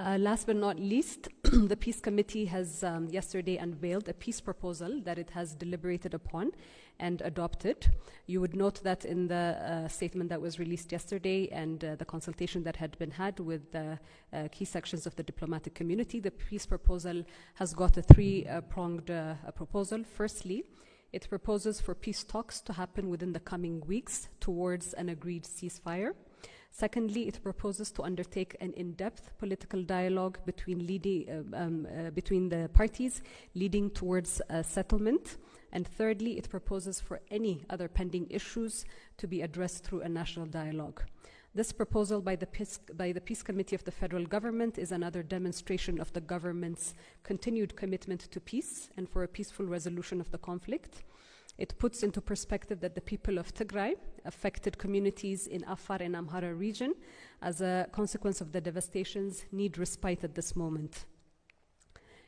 Last but not least, the Peace Committee has yesterday unveiled a peace proposal that it has deliberated upon and adopted. You would note that in the statement that was released yesterday and the consultation that had been had with the key sections of the diplomatic community, the peace proposal has got a three-pronged proposal. Firstly, it proposes for peace talks to happen within the coming weeks towards an agreed ceasefire. Secondly, it proposes to undertake an in-depth political dialogue between the parties leading towards a settlement. And thirdly, it proposes for any other pending issues to be addressed through a national dialogue. This proposal by the Peace Committee of the federal government is another demonstration of the government's continued commitment to peace and for a peaceful resolution of the conflict. It puts into perspective that the people of Tigray, affected communities in Afar and Amhara region, as a consequence of the devastations, need respite at this moment.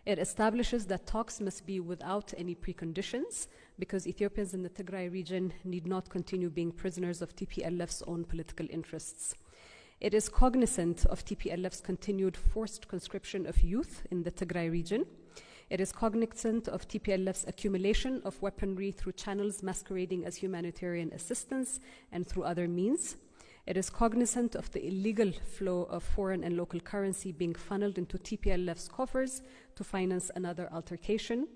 It establishes that talks must be without any preconditions because Ethiopians in the Tigray region need not continue being prisoners of TPLF's own political interests. It is cognizant of TPLF's continued forced conscription of youth in the Tigray region. It is cognizant of TPLF's accumulation of weaponry through channels masquerading as humanitarian assistance and through other means. It is cognizant of the illegal flow of foreign and local currency being funneled into TPLF's coffers to finance another altercation.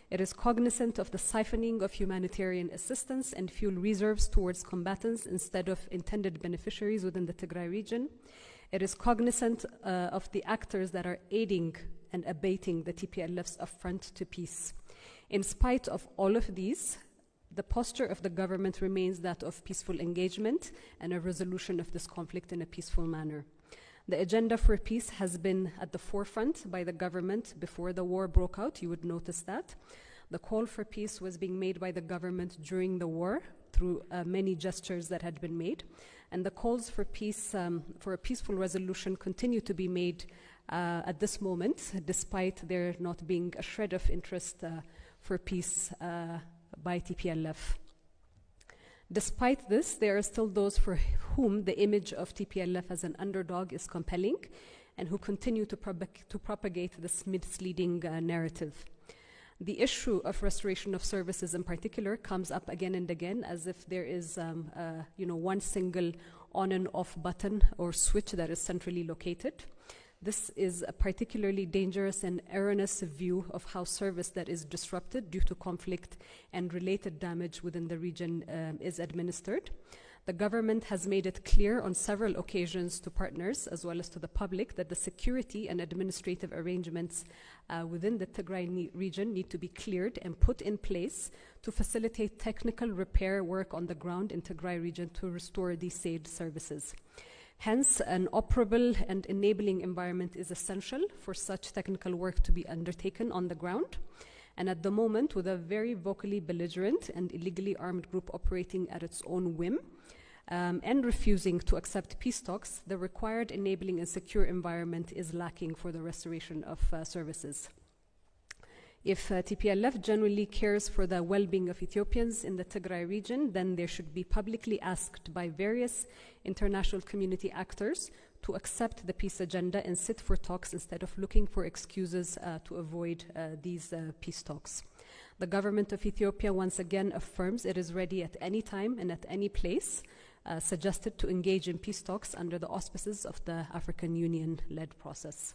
It is cognizant of the siphoning of humanitarian assistance and fuel reserves towards combatants instead of intended beneficiaries within the Tigray region. It is cognizant of the actors that are aiding and abating the TPLF's affront to peace. In spite of all of these, the posture of the government remains that of peaceful engagement and a resolution of this conflict in a peaceful manner. The agenda for peace has been at the forefront by the government before the war broke out. You would notice that. The call for peace was being made by the government during the war through many gestures that had been made. And the calls for peace, for a peaceful resolution, continue to be made at this moment, despite there not being a shred of interest for peace by TPLF. Despite this, there are still those for whom the image of TPLF as an underdog is compelling and who continue to propagate this misleading narrative. The issue of restoration of services in particular comes up again and again as if there is one single on and off button or switch that is centrally located. This is a particularly dangerous and erroneous view of how service that is disrupted due to conflict and related damage within the region is administered. The government has made it clear on several occasions to partners as well as to the public that the security and administrative arrangements within the Tigray region need to be cleared and put in place to facilitate technical repair work on the ground in Tigray region to restore these saved services. Hence, an operable and enabling environment is essential for such technical work to be undertaken on the ground. And at the moment, with a very vocally belligerent and illegally armed group operating at its own whim and refusing to accept peace talks, the required enabling and secure environment is lacking for the restoration of services. If TPLF genuinely cares for the well-being of Ethiopians in the Tigray region, then they should be publicly asked by various international community actors to accept the peace agenda and sit for talks instead of looking for excuses to avoid these peace talks. The government of Ethiopia once again affirms it is ready at any time and at any place suggested to engage in peace talks under the auspices of the African Union-led process.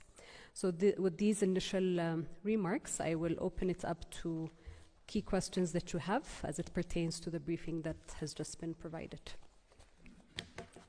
So with these initial remarks, I will open it up to key questions that you have as it pertains to the briefing that has just been provided.